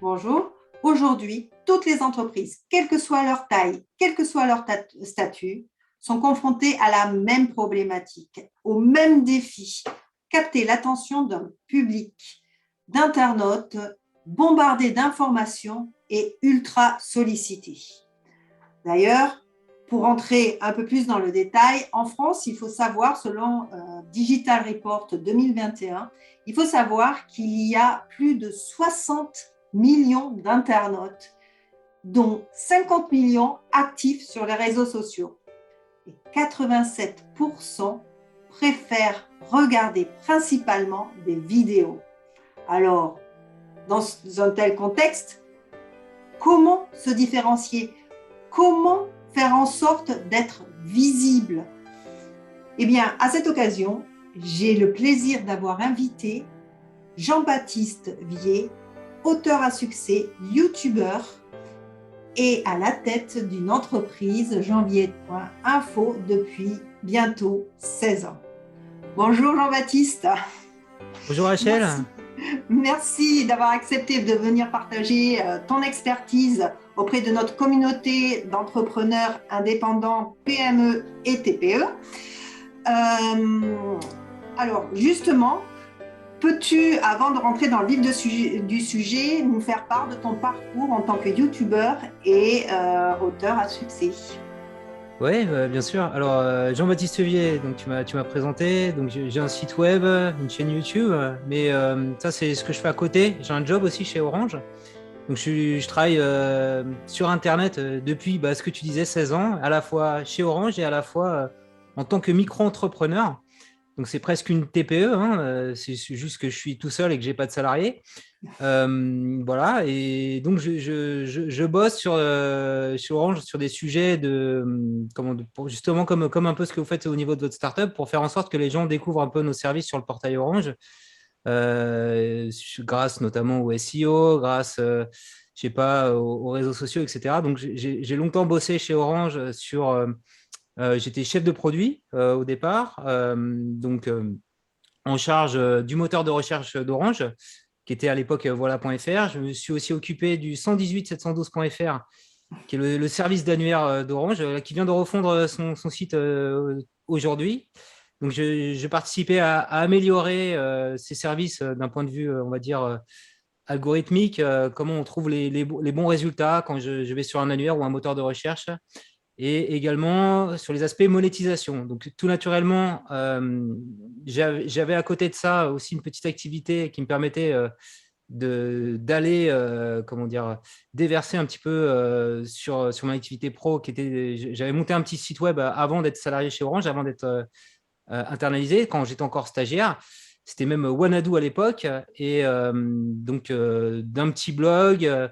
Bonjour. Aujourd'hui, toutes les entreprises, quelle que soit leur taille, quel que soit leur statut, sont confrontées à la même problématique, au même défi, capter l'attention d'un public, d'internautes bombardés d'informations et ultra sollicités. D'ailleurs, pour entrer un peu plus dans le détail, en France, il faut savoir, selon Digital Report 2021, il faut savoir qu'il y a plus de 60 millions d'internautes, dont 50 millions actifs sur les réseaux sociaux. Et 87% préfèrent regarder principalement des vidéos. Alors, dans un tel contexte, comment se différencier? Comment faire en sorte d'être visible? Eh bien, à cette occasion, j'ai le plaisir d'avoir invité Jean-Baptiste Vier, auteur à succès, youtubeur et à la tête d'une entreprise janvier.info depuis bientôt 16 ans. Bonjour Jean-Baptiste. Bonjour Rachel. Merci. Merci d'avoir accepté de venir partager ton expertise auprès de notre communauté d'entrepreneurs indépendants PME et TPE. Alors justement, peux-tu, avant de rentrer dans le vif du sujet, nous faire part de ton parcours en tant que youtubeur et auteur à succès? Oui, bien sûr. Alors, Jean-Baptiste Vier, donc tu m'as présenté. Donc, j'ai un site web, une chaîne YouTube, mais ça, c'est ce que je fais à côté. J'ai un job aussi chez Orange. Donc, je travaille sur Internet depuis, ce que tu disais, 16 ans, à la fois chez Orange et à la fois en tant que micro-entrepreneur. Donc, c'est presque une TPE, hein, c'est juste que je suis tout seul et que j'ai pas de salariés. Voilà, et donc je bosse sur Orange sur des sujets justement comme un peu ce que vous faites au niveau de votre startup pour faire en sorte que les gens découvrent un peu nos services sur le portail Orange, grâce notamment au SEO, grâce, je sais pas, aux réseaux sociaux, etc. Donc j'ai longtemps bossé chez Orange j'étais chef de produit au départ, en charge du moteur de recherche d'Orange, qui était à l'époque voilà.fr. Je me suis aussi occupé du 118-712.fr, qui est le service d'annuaire d'Orange, qui vient de refondre son site aujourd'hui. Donc, je participais à améliorer ces services d'un point de vue, on va dire, algorithmique, comment on trouve les bons résultats quand je vais sur un annuaire ou un moteur de recherche, et également sur les aspects monétisation. Donc, tout naturellement, j'avais à côté de ça aussi une petite activité qui me permettait d'aller, comment dire, déverser un petit peu sur mon activité pro. J'avais monté un petit site web avant d'être salarié chez Orange, avant d'être internalisé, quand j'étais encore stagiaire. C'était même Wanadoo à l'époque. Et d'un petit blog,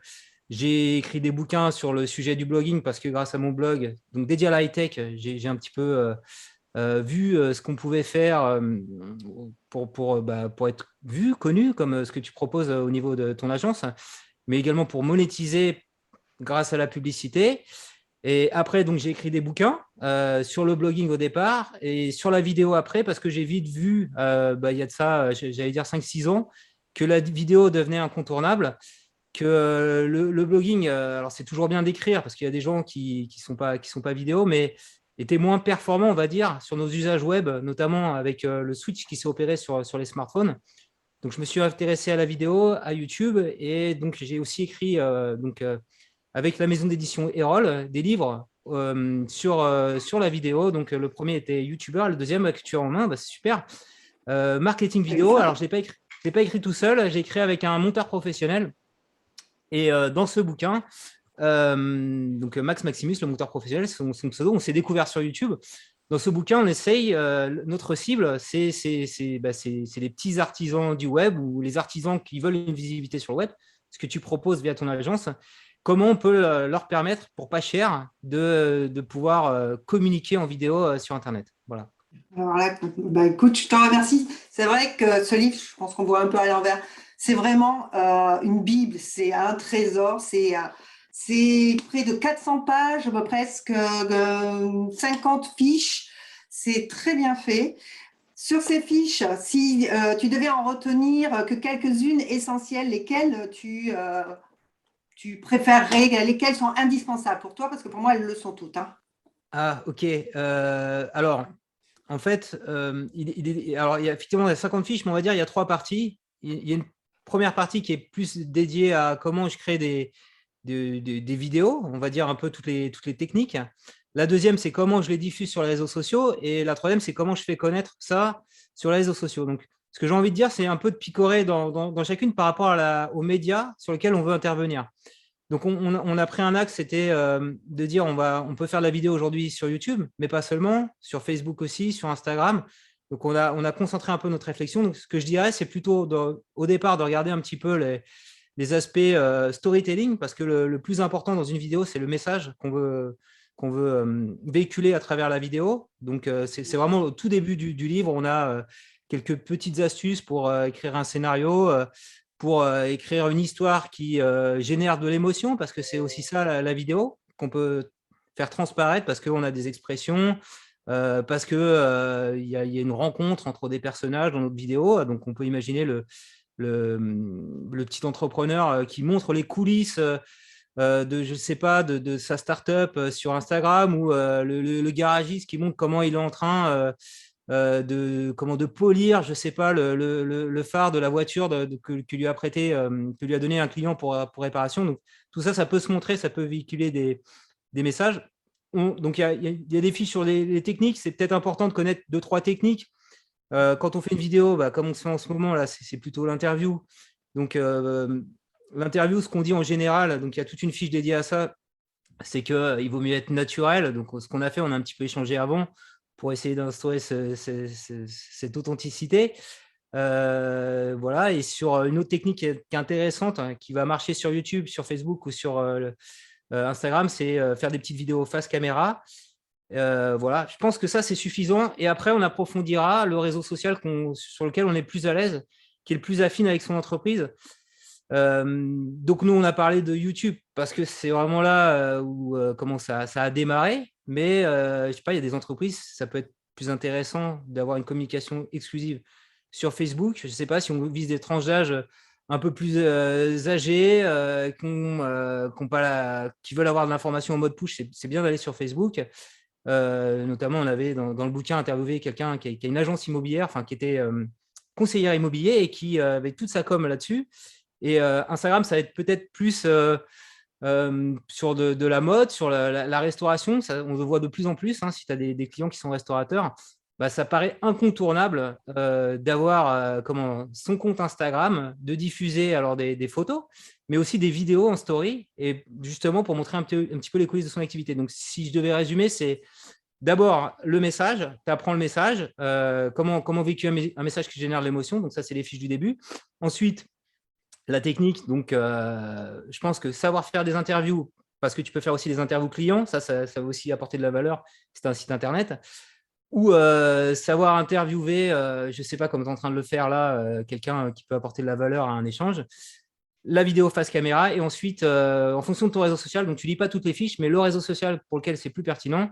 j'ai écrit des bouquins sur le sujet du blogging parce que grâce à mon blog, donc dédié à la high-tech, j'ai un petit peu vu ce qu'on pouvait faire pour être vu, connu, comme ce que tu proposes au niveau de ton agence, mais également pour monétiser grâce à la publicité. Et après, donc, j'ai écrit des bouquins sur le blogging au départ et sur la vidéo après, parce que j'ai vite vu, il y a de ça, j'allais dire 5-6 ans, que la vidéo devenait incontournable, que le blogging, alors c'est toujours bien d'écrire, parce qu'il y a des gens qui sont pas vidéo, mais était moins performant, on va dire, sur nos usages web, notamment avec le switch qui s'est opéré sur les smartphones. Donc, je me suis intéressé à la vidéo, à YouTube, et donc j'ai aussi écrit avec la maison d'édition Erol des livres sur la vidéo. Donc, le premier était YouTuber, le deuxième que tu as en main, c'est super. Marketing vidéo, alors je ne l'ai pas écrit tout seul, j'ai écrit avec un monteur professionnel. Et dans ce bouquin, donc Max Maximus, le monteur professionnel, son pseudo, on s'est découvert sur YouTube. Dans ce bouquin, on essaye, notre cible, c'est les petits artisans du web ou les artisans qui veulent une visibilité sur le web, ce que tu proposes via ton agence. Comment on peut leur permettre, pour pas cher, de pouvoir communiquer en vidéo sur Internet. Voilà. Alors là, écoute, je te remercie. C'est vrai que ce livre, je pense qu'on voit un peu à l'envers, c'est vraiment une Bible, c'est un trésor, c'est près de 400 pages, presque 50 fiches, c'est très bien fait. Sur ces fiches, si tu devais en retenir que quelques-unes essentielles, lesquelles tu tu préférerais, lesquelles sont indispensables pour toi? Parce que pour moi, elles le sont toutes. Hein. Ah, ok. Alors, en fait, alors, effectivement, il y a 50 fiches, mais on va dire il y a 3 parties. Il y a une première partie qui est plus dédiée à comment je crée des vidéos, on va dire un peu toutes les techniques. La deuxième, c'est comment je les diffuse sur les réseaux sociaux. Et la troisième, c'est comment je fais connaître ça sur les réseaux sociaux. Donc, ce que j'ai envie de dire, c'est un peu de picorer dans chacune par rapport aux médias sur lesquels on veut intervenir. Donc, on a pris un axe, c'était de dire on peut faire de la vidéo aujourd'hui sur YouTube, mais pas seulement, sur Facebook aussi, sur Instagram. Donc, on a concentré un peu notre réflexion. Donc, ce que je dirais, c'est plutôt au départ de regarder un petit peu les aspects storytelling, parce que le plus important dans une vidéo, c'est le message qu'on veut véhiculer à travers la vidéo. Donc, c'est vraiment au tout début du livre, on a quelques petites astuces pour écrire un scénario, pour écrire une histoire qui génère de l'émotion, parce que c'est aussi ça la vidéo, qu'on peut faire transparaître, parce qu'on a des expressions, parce qu'il y a une rencontre entre des personnages dans notre vidéo. Donc, on peut imaginer le petit entrepreneur qui montre les coulisses je sais pas, de sa startup sur Instagram, ou le garagiste qui montre comment il est en train de polir, je sais pas, le phare de la voiture que lui a prêté, que lui a donné un client pour réparation. Donc, tout ça, ça peut se montrer, ça peut véhiculer des messages. Donc, il y a des fiches sur les techniques. C'est peut-être important de connaître 2-3 techniques. Quand on fait une vidéo, comme on se fait en ce moment, là, c'est plutôt l'interview. Donc, l'interview, ce qu'on dit en général, donc il y a toute une fiche dédiée à ça, c'est qu'il vaut mieux être naturel. Donc, ce qu'on a fait, on a un petit peu échangé avant pour essayer d'instaurer cette authenticité. Voilà. Et sur une autre technique qui est intéressante, hein, qui va marcher sur YouTube, sur Facebook ou sur Instagram, c'est faire des petites vidéos face caméra. Voilà, je pense que ça, c'est suffisant. Et après, on approfondira le réseau social sur lequel on est plus à l'aise, qui est le plus affine avec son entreprise. Donc, nous, on a parlé de YouTube parce que c'est vraiment là où comment ça a démarré. Mais je sais pas, il y a des entreprises, ça peut être plus intéressant d'avoir une communication exclusive sur Facebook. Je ne sais pas si on vise des tranches d'âge un peu plus âgées, qui veulent avoir de l'information en mode push. C'est bien d'aller sur Facebook. Notamment, on avait dans le bouquin interviewé quelqu'un qui a une agence immobilière, enfin qui était conseillère immobilier et qui avait toute sa com là-dessus. Et Instagram, ça va être peut-être plus sur de la mode, sur la restauration. Ça, on le voit de plus en plus. Hein, si tu as des clients qui sont restaurateurs, ça paraît incontournable d'avoir son compte Instagram, de diffuser alors des photos, mais aussi des vidéos en story, et justement pour montrer un petit peu les coulisses de son activité. Donc, si je devais résumer, c'est d'abord le message, tu apprends le message, comment véhiculer un message qui génère de l'émotion. Donc, ça, c'est les fiches du début. Ensuite, la technique, donc je pense que savoir faire des interviews, parce que tu peux faire aussi des interviews clients, ça va aussi apporter de la valeur, c'est un site internet, ou savoir interviewer, je ne sais pas, comme tu es en train de le faire là, quelqu'un qui peut apporter de la valeur à un échange, la vidéo face caméra, et ensuite, en fonction de ton réseau social, donc tu ne lis pas toutes les fiches, mais le réseau social pour lequel c'est plus pertinent,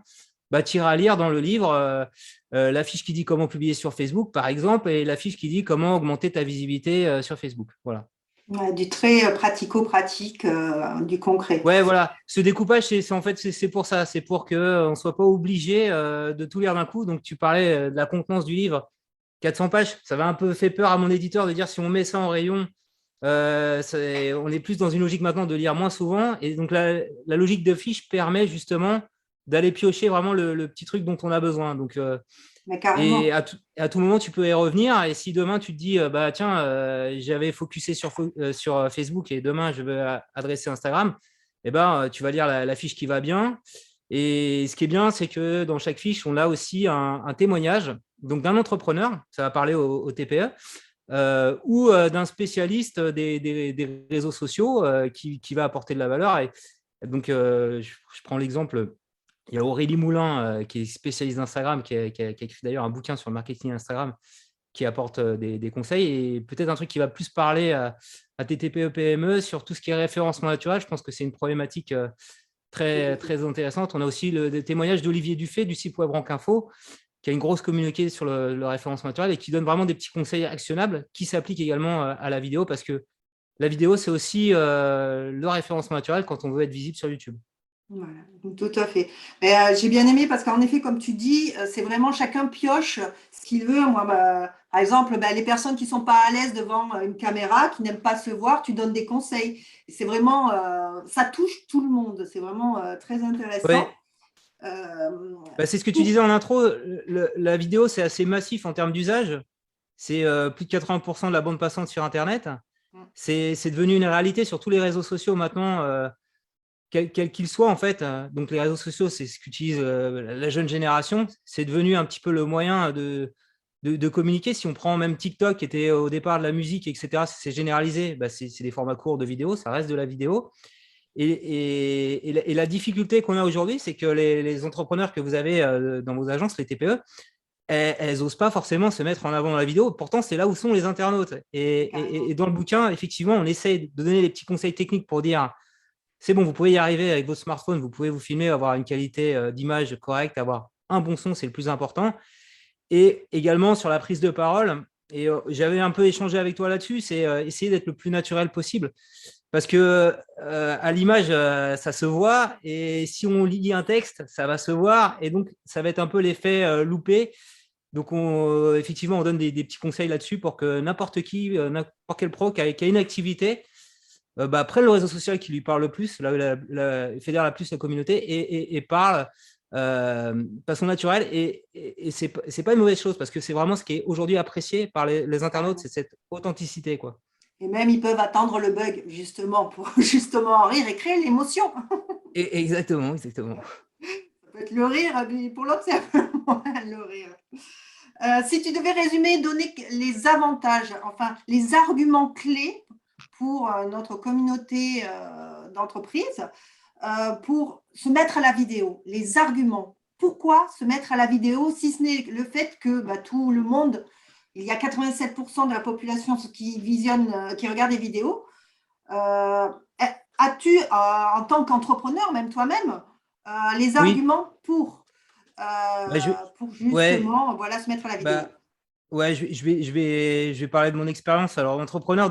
tu iras lire dans le livre la fiche qui dit comment publier sur Facebook, par exemple, et la fiche qui dit comment augmenter ta visibilité sur Facebook. Voilà. Ouais, du très pratico-pratique, du concret. Ouais, voilà. Ce découpage, c'est pour ça. C'est pour qu'on ne soit pas obligé de tout lire d'un coup. Donc, tu parlais de la contenance du livre, 400 pages. Ça va un peu fait peur à mon éditeur de dire si on met ça en rayon, on est plus dans une logique maintenant de lire moins souvent. Et donc, la logique de fiche permet justement d'aller piocher vraiment le petit truc dont on a besoin. Donc, et à tout moment, tu peux y revenir. Et si demain, tu te dis, tiens, j'avais focusé sur Facebook et demain, je veux adresser Instagram, tu vas lire la fiche qui va bien. Et ce qui est bien, c'est que dans chaque fiche, on a aussi un témoignage donc d'un entrepreneur, ça va parler au TPE, ou d'un spécialiste des réseaux sociaux qui va apporter de la valeur. Et donc, je prends l'exemple. Il y a Aurélie Moulin, qui est spécialiste d'Instagram, qui a écrit d'ailleurs un bouquin sur le marketing Instagram, qui apporte des conseils. Et peut-être un truc qui va plus parler à tes TPE, PME sur tout ce qui est référencement naturel. Je pense que c'est une problématique très, très intéressante. On a aussi des témoignages d'Olivier Dufay du site Web Rank Info, qui a une grosse communauté sur le référencement naturel et qui donne vraiment des petits conseils actionnables qui s'appliquent également à la vidéo, parce que la vidéo, c'est aussi le référencement naturel quand on veut être visible sur YouTube. Voilà, tout à fait. Mais, j'ai bien aimé parce qu'en effet, comme tu dis, c'est vraiment chacun pioche ce qu'il veut. Moi, bah, par exemple, bah, les personnes qui ne sont pas à l'aise devant une caméra, qui n'aiment pas se voir, tu donnes des conseils. Et c'est vraiment, ça touche tout le monde. C'est vraiment très intéressant. Ouais, Euh, bah, c'est ce que tu pour- disais en intro. La vidéo, c'est assez massif en termes d'usage. C'est plus de 80% de la bande passante sur Internet. C'est devenu une réalité sur tous les réseaux sociaux maintenant, quels qu'ils soient en fait. Donc les réseaux sociaux, c'est ce qu'utilise la jeune génération. C'est devenu un petit peu le moyen de communiquer. Si on prend même TikTok, qui était au départ de la musique, etc., c'est généralisé. Bah, c'est des formats courts de vidéo, ça reste de la vidéo. Et la difficulté qu'on a aujourd'hui, c'est que les entrepreneurs que vous avez dans vos agences, les TPE, elles n'osent pas forcément se mettre en avant dans la vidéo. Pourtant, c'est là où sont les internautes. Et dans le bouquin, effectivement, on essaye de donner des petits conseils techniques pour dire, c'est bon, vous pouvez y arriver avec votre smartphone, vous pouvez vous filmer, avoir une qualité d'image correcte, avoir un bon son, c'est le plus important. Et également sur la prise de parole, et j'avais un peu échangé avec toi là-dessus, c'est essayer d'être le plus naturel possible. Parce que à l'image, ça se voit, et si on lit un texte, ça va se voir, et donc ça va être un peu l'effet loupé. Donc, effectivement, on donne des petits conseils là-dessus pour que n'importe qui, n'importe quel pro qui a une activité, bah, prenne le réseau social qui lui parle le plus, fédère la plus la communauté et parle de façon naturelle. Et ce n'est pas une mauvaise chose parce que c'est vraiment ce qui est aujourd'hui apprécié par les internautes, c'est cette authenticité, quoi. Et même, ils peuvent attendre le bug, justement, pour justement en rire et créer l'émotion. Exactement, exactement. Ça peut être le rire, mais pour l'autre, c'est un peu moins le rire. Si tu devais résumer, donner les avantages, enfin les arguments clés pour notre communauté d'entreprise pour se mettre à la vidéo, les arguments. Pourquoi se mettre à la vidéo si ce n'est le fait que bah, tout le monde, il y a 87% de la population qui visionne, qui regarde des vidéos. Euh, As-tu, en tant qu'entrepreneur, même toi-même, les Oui, arguments bah, pour ouais, justement voilà, se mettre à la vidéo? bah, ouais, je vais parler de mon expérience. Alors, entrepreneur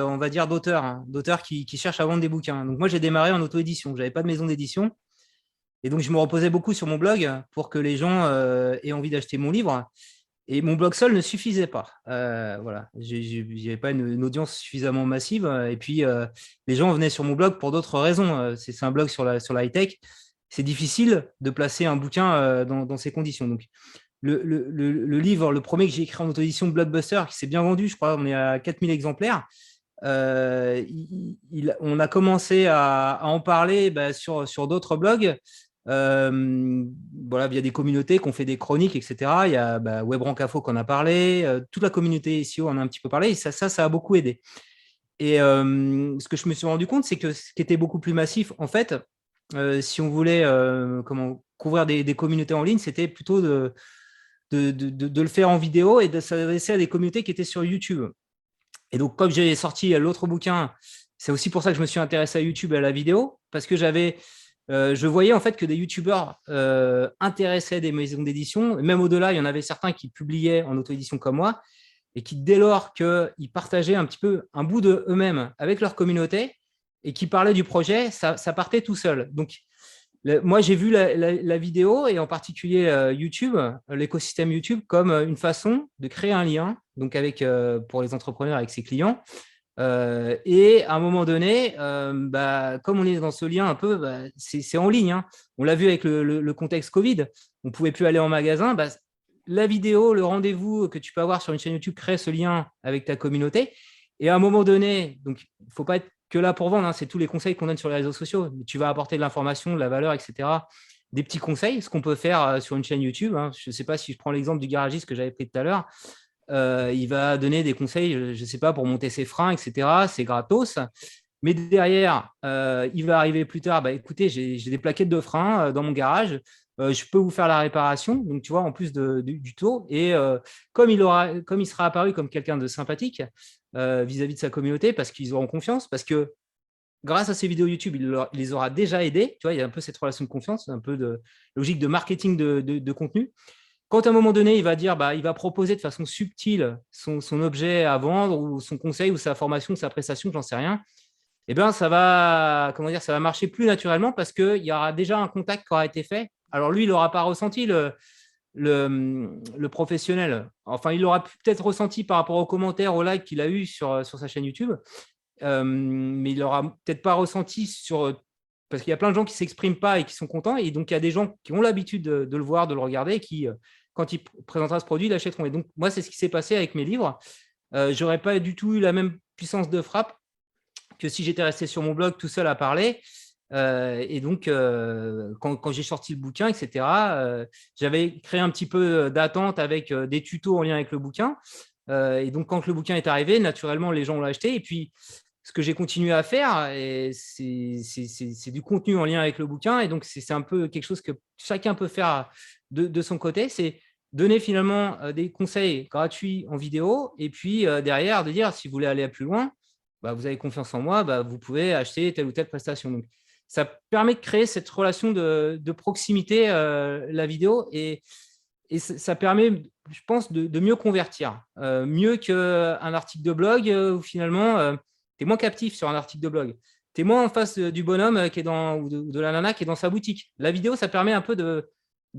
on va dire, d'auteur, hein, d'auteur qui cherche à vendre des bouquins. Donc, moi, j'ai démarré en auto-édition. Je n'avais pas de maison d'édition. Et donc, je me reposais beaucoup sur mon blog pour que les gens aient envie d'acheter mon livre. Et mon blog seul ne suffisait pas. Voilà, j'avais pas une audience suffisamment massive. Et puis, les gens venaient sur mon blog pour d'autres raisons. C'est un blog sur la high-tech. C'est difficile de placer un bouquin dans ces conditions. Donc, le livre, le premier que j'ai écrit en auto-édition, Blockbuster, qui s'est bien vendu, je crois, on est à 4000 exemplaires. On a commencé à en parler sur d'autres blogs. Voilà, via des communautés qui ont fait des chroniques, etc. Il y a WebRankInfo qu'on a parlé, toute la communauté SEO en a un petit peu parlé, et ça a beaucoup aidé. Et ce que je me suis rendu compte, c'est que ce qui était beaucoup plus massif, en fait, si on voulait couvrir des communautés en ligne, c'était plutôt de le faire en vidéo et de s'adresser à des communautés qui étaient sur YouTube. Et donc, comme j'ai sorti l'autre bouquin, c'est aussi pour ça que je me suis intéressé à YouTube et à la vidéo, parce que je voyais en fait que des YouTubeurs intéressaient des maisons d'édition. Même au-delà, il y en avait certains qui publiaient en auto-édition comme moi, et qui, dès lors qu'ils partageaient un petit peu un bout de eux-mêmes avec leur communauté, et qui parlaient du projet, ça partait tout seul. Donc, moi, j'ai vu la vidéo et en particulier YouTube, l'écosystème YouTube, comme une façon de créer un lien, donc pour les entrepreneurs avec ses clients. Et à un moment donné, comme on est dans ce lien un peu, c'est en ligne, hein. On l'a vu avec le contexte Covid, on ne pouvait plus aller en magasin. La vidéo, le rendez-vous que tu peux avoir sur une chaîne YouTube crée ce lien avec ta communauté. Et à un moment donné, donc il ne faut pas être que là pour vendre, hein, c'est tous les conseils qu'on donne sur les réseaux sociaux. Tu vas apporter de l'information, de la valeur, etc. Des petits conseils, ce qu'on peut faire sur une chaîne YouTube, hein. Je ne sais pas si je prends l'exemple du garagiste que j'avais pris tout à l'heure. Il va donner des conseils, je ne sais pas, pour monter ses freins, etc. C'est gratos. Mais derrière, il va arriver plus tard, écoutez, j'ai des plaquettes de frein dans mon garage, je peux vous faire la réparation, donc tu vois, en plus du taux. Et comme il sera apparu comme quelqu'un de sympathique vis-à-vis de sa communauté, parce qu'ils auront confiance, parce que grâce à ces vidéos YouTube, il les aura déjà aidés. Tu vois, il y a un peu cette relation de confiance, un peu de logique de marketing de contenu. Quand à un moment donné, il va dire, il va proposer de façon subtile son objet à vendre ou son conseil ou sa formation, sa prestation, j'en sais rien, eh bien, ça va, comment dire, ça va marcher plus naturellement parce qu'il y aura déjà un contact qui aura été fait. Alors lui, il n'aura pas ressenti le professionnel. Enfin, il l'aura peut-être ressenti par rapport aux commentaires, aux likes qu'il a eu sur sa chaîne YouTube, mais il n'aura peut-être pas ressenti parce qu'il y a plein de gens qui ne s'expriment pas et qui sont contents. Et donc, il y a des gens qui ont l'habitude de le voir, de le regarder, et qui, quand il présentera ce produit, l'achèteront. Et donc, moi, c'est ce qui s'est passé avec mes livres. Je n'aurais pas du tout eu la même puissance de frappe que si j'étais resté sur mon blog tout seul à parler. Et donc, quand j'ai sorti le bouquin, etc., j'avais créé un petit peu d'attente avec des tutos en lien avec le bouquin. Et donc, quand le bouquin est arrivé, naturellement, les gens l'ont acheté. Et puis, ce que j'ai continué à faire, c'est du contenu en lien avec le bouquin. Et donc, c'est un peu quelque chose que chacun peut faire de son côté. C'est donner finalement des conseils gratuits en vidéo. Et puis, derrière, de dire, si vous voulez aller plus loin, vous avez confiance en moi, vous pouvez acheter telle ou telle prestation. Donc, ça permet de créer cette relation de proximité, la vidéo, et ça permet, je pense, de mieux convertir. Mieux qu'un article de blog où finalement, tu es moins captif sur un article de blog. Tu es moins en face du bonhomme qui est ou de la nana qui est dans sa boutique. La vidéo, ça permet un peu de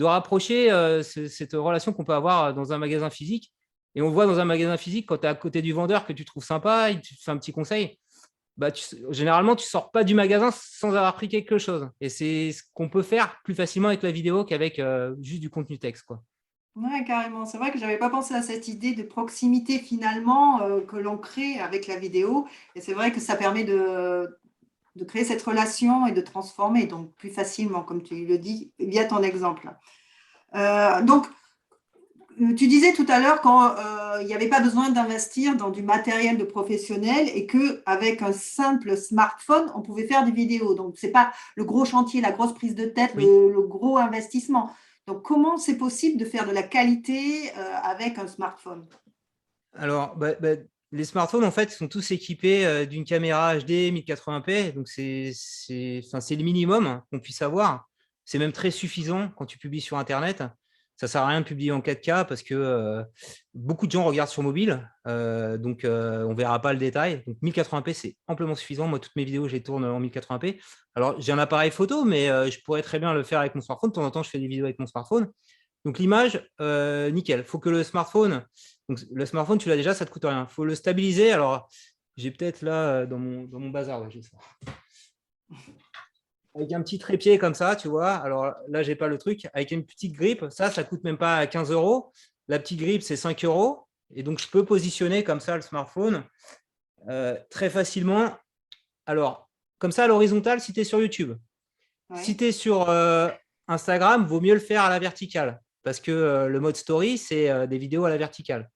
rapprocher cette relation qu'on peut avoir dans un magasin physique. Et on voit dans un magasin physique, quand tu es à côté du vendeur que tu trouves sympa, et tu te fais un petit conseil, généralement, tu ne sors pas du magasin sans avoir pris quelque chose. Et c'est ce qu'on peut faire plus facilement avec la vidéo qu'avec juste du contenu texte, quoi. Ouais, carrément. C'est vrai que j'avais pas pensé à cette idée de proximité finalement que l'on crée avec la vidéo. Et c'est vrai que ça permet de créer cette relation et de transformer donc plus facilement, comme tu le dis, via ton exemple. Donc, tu disais tout à l'heure qu'il n'y avait pas besoin d'investir dans du matériel de professionnel et qu'avec un simple smartphone, on pouvait faire des vidéos. Donc, ce n'est pas le gros chantier, la grosse prise de tête, Oui. le gros investissement. Donc, comment c'est possible de faire de la qualité avec un smartphone? Alors, les smartphones, en fait, sont tous équipés d'une caméra HD 1080p. Donc, c'est le minimum qu'on puisse avoir. C'est même très suffisant quand tu publies sur Internet. Ça ne sert à rien de publier en 4K parce que beaucoup de gens regardent sur mobile. Donc, on ne verra pas le détail. Donc, 1080p, c'est amplement suffisant. Moi, toutes mes vidéos, je les tourne en 1080p. Alors, j'ai un appareil photo, mais je pourrais très bien le faire avec mon smartphone. De temps en temps, je fais des vidéos avec mon smartphone. Donc, l'image, nickel. Il faut que le smartphone, tu l'as déjà, ça ne te coûte rien. Il faut le stabiliser. Alors, j'ai peut-être là, dans mon bazar, ouais, j'ai ça. Avec un petit trépied comme ça, tu vois. Alors là, je n'ai pas le truc. Avec une petite grippe, ça ne coûte même pas 15 €. La petite grippe, c'est 5 €. Et donc, je peux positionner comme ça le smartphone très facilement. Alors, comme ça, à l'horizontale, si tu es sur YouTube. Ouais. Si tu es sur Instagram, il vaut mieux le faire à la verticale parce que le mode story, c'est des vidéos à la verticale.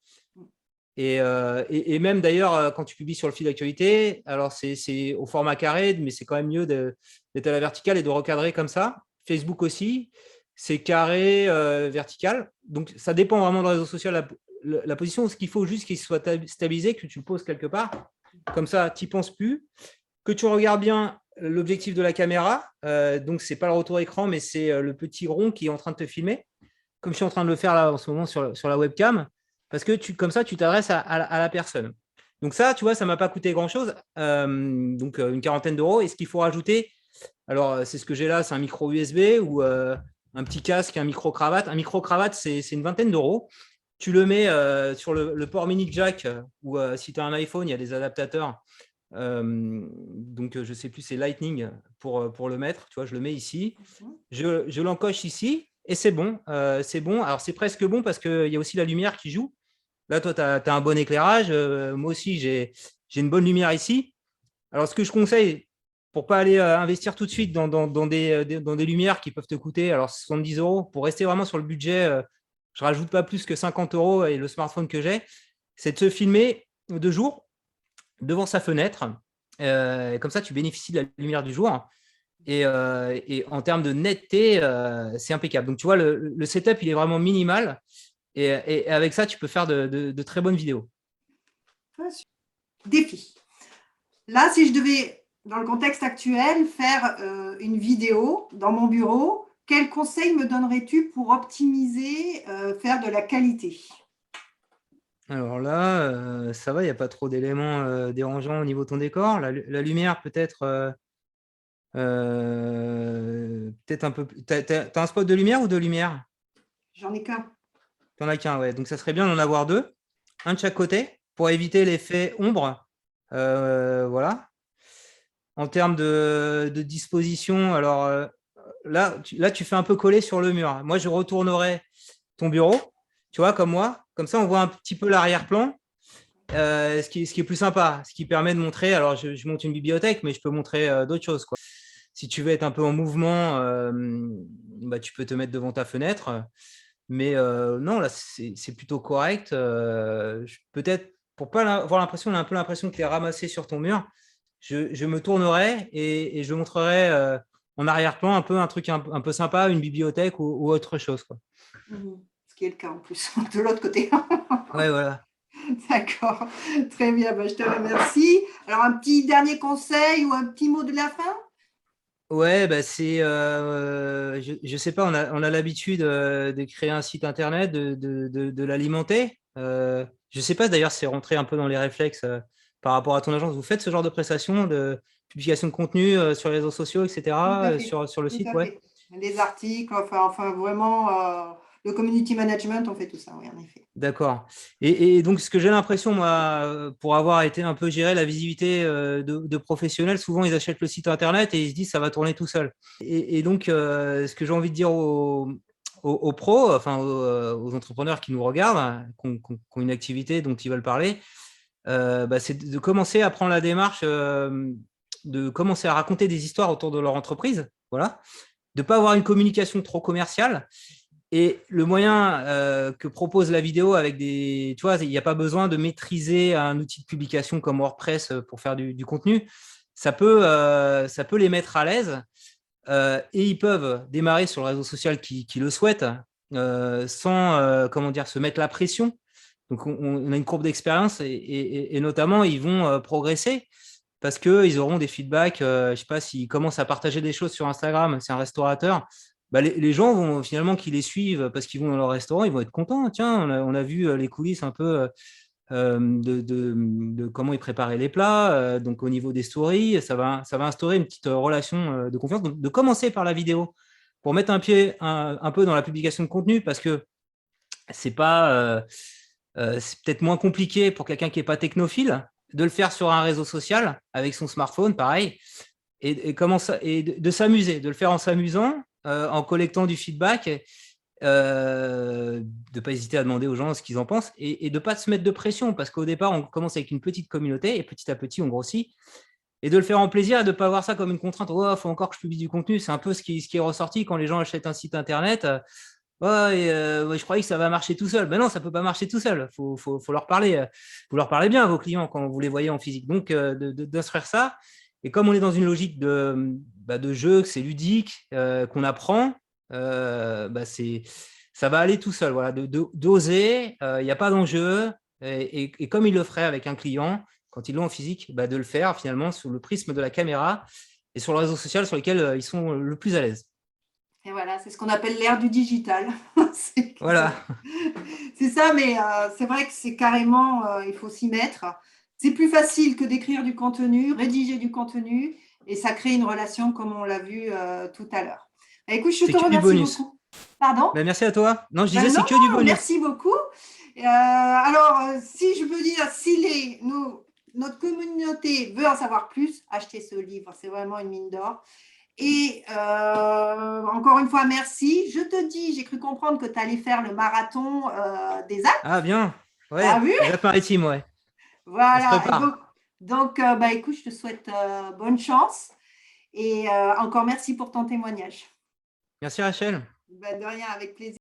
Et même d'ailleurs, quand tu publies sur le fil d'actualité, alors c'est au format carré, mais c'est quand même mieux d'être à la verticale et de recadrer comme ça. Facebook aussi, c'est carré, vertical. Donc, ça dépend vraiment de réseau social, la position. Ce qu'il faut juste qu'il soit stabilisé, que tu le poses quelque part. Comme ça, tu n'y penses plus. Que tu regardes bien l'objectif de la caméra. Donc, ce n'est pas le retour écran, mais c'est le petit rond qui est en train de te filmer, comme je suis en train de le faire là en ce moment sur la webcam. Parce que comme ça, tu t'adresses à la personne. Donc ça, tu vois, ça ne m'a pas coûté grand-chose, donc une quarantaine d'euros. Et ce qu'il faut rajouter, alors c'est ce que j'ai là, c'est un micro USB ou un petit casque, un micro-cravate. Un micro-cravate, c'est une vingtaine d'euros. Tu le mets sur le port mini jack ou si tu as un iPhone, il y a des adaptateurs. Donc, je ne sais plus, c'est Lightning pour le mettre. Tu vois, je le mets ici. Je l'encoche ici et c'est bon. C'est bon. Alors, c'est presque bon parce qu'il y a aussi la lumière qui joue. Là, toi, tu as un bon éclairage. Moi aussi, j'ai une bonne lumière ici. Alors, ce que je conseille, pour ne pas aller investir tout de suite dans des lumières qui peuvent te coûter 70 €, pour rester vraiment sur le budget, je ne rajoute pas plus que 50 € et le smartphone que j'ai, c'est de se filmer de jour devant sa fenêtre. Comme ça, tu bénéficies de la lumière du jour. Et en termes de netteté, c'est impeccable. Donc, tu vois, le setup, il est vraiment minimal. Et avec ça, tu peux faire de très bonnes vidéos. Défi. Là, si je devais, dans le contexte actuel, faire une vidéo dans mon bureau, quel conseil me donnerais-tu pour optimiser, faire de la qualité? Alors là, ça va, il n'y a pas trop d'éléments dérangeants au niveau de ton décor. La lumière, peut-être peut-être un peu plus. T'as un spot de lumière ou de lumière? J'en ai qu'un. T'en as qu'un, ouais. Donc ça serait bien d'en avoir deux, un de chaque côté, pour éviter l'effet ombre. Voilà. En termes de disposition, alors là, tu fais un peu coller sur le mur. Moi, je retournerai ton bureau, tu vois, comme moi. Comme ça, on voit un petit peu l'arrière-plan, ce qui est plus sympa, ce qui permet de montrer. Alors, je monte une bibliothèque, mais je peux montrer d'autres choses, quoi. Si tu veux être un peu en mouvement, bah, tu peux te mettre devant ta fenêtre. Mais non, là, c'est plutôt correct. Peut-être, pour pas avoir l'impression, on a un peu l'impression que tu es ramassé sur ton mur. Je me tournerai et je montrerai en arrière-plan un peu un truc un peu sympa, une bibliothèque ou autre chose, quoi. Ce qui est le cas en plus, de l'autre côté. Ouais, voilà. D'accord, très bien, bah, je te remercie. Alors, un petit dernier conseil ou un petit mot de la fin? Ouais, bah je sais pas, on a l'habitude de créer un site internet, de l'alimenter. Je sais pas d'ailleurs, c'est rentré un peu dans les réflexes par rapport à ton agence. Vous faites ce genre de prestations de publication de contenu sur les réseaux sociaux, Tout à etc., fait, sur le tout site, à ouais. fait. Les articles, enfin vraiment, le community management, on fait tout ça, oui, en effet. D'accord. Et donc, ce que j'ai l'impression, moi, pour avoir été un peu géré la visibilité de professionnels, souvent ils achètent le site internet et ils se disent ça va tourner tout seul. Et donc, ce que j'ai envie de dire aux pros, enfin aux entrepreneurs qui nous regardent, hein, qui ont une activité dont ils veulent parler, bah, c'est de commencer à prendre la démarche, de commencer à raconter des histoires autour de leur entreprise, voilà, de ne pas avoir une communication trop commerciale. Et le moyen que propose la vidéo avec des. Tu vois, il n'y a pas besoin de maîtriser un outil de publication comme WordPress pour faire du contenu. Ça peut les mettre à l'aise et ils peuvent démarrer sur le réseau social qui le souhaitent sans comment dire, se mettre la pression. Donc, on a une courbe d'expérience et notamment, ils vont progresser parce qu'ils auront des feedbacks. Je ne sais pas s'ils commencent à partager des choses sur Instagram, c'est un restaurateur. Bah, les gens vont finalement qui les suivent parce qu'ils vont dans leur restaurant, ils vont être contents. Tiens, on a vu les coulisses un peu de comment ils préparaient les plats. Donc, au niveau des stories, ça va instaurer une petite relation de confiance. Donc, de commencer par la vidéo pour mettre un pied un peu dans la publication de contenu parce que c'est pas. C'est peut-être moins compliqué pour quelqu'un qui n'est pas technophile de le faire sur un réseau social avec son smartphone, pareil, et de s'amuser, de le faire en s'amusant, en collectant du feedback, de ne pas hésiter à demander aux gens ce qu'ils en pensent et de ne pas se mettre de pression parce qu'au départ, on commence avec une petite communauté et petit à petit, on grossit. Et de le faire en plaisir et de ne pas voir ça comme une contrainte. Oh, il faut encore que je publie du contenu. C'est un peu ce qui est ressorti quand les gens achètent un site internet. Ouais, ouais, je croyais que ça va marcher tout seul. Ben non, ça peut pas marcher tout seul. Faut leur parler. Vous leur parlez bien à vos clients quand vous les voyez en physique. Donc, d'instruire ça. Et comme on est dans une logique de jeu, que c'est ludique, qu'on apprend, ça va aller tout seul. Voilà, d'oser. Il n'y a pas d'enjeu. Et comme il le ferait avec un client, quand ils l'ont en physique, de le faire finalement sous le prisme de la caméra et sur le réseau social sur lequel ils sont le plus à l'aise. Et voilà, c'est ce qu'on appelle l'ère du digital. Voilà. C'est ça, mais c'est vrai que c'est carrément, il faut s'y mettre. C'est plus facile que d'écrire du contenu, rédiger du contenu, et ça crée une relation comme on l'a vu tout à l'heure. Écoute, je C'est te que du remercie bonus. beaucoup. Pardon? Merci à toi. Non, je disais, Ben c'est non, que du bonus. merci beaucoup. Alors, si je peux dire, si notre communauté veut en savoir plus, achetez ce livre. C'est vraiment une mine d'or. Et encore une fois, merci. Je te dis, j'ai cru comprendre que tu allais faire le marathon des Alpes. Ah, bien. T'as Ouais, vu? les Alpes-Maritimes, ouais. On se Voilà. Et prépare. donc écoute, je te souhaite bonne chance. Et encore merci pour ton témoignage. Merci, Rachel. Ben, de rien, avec plaisir.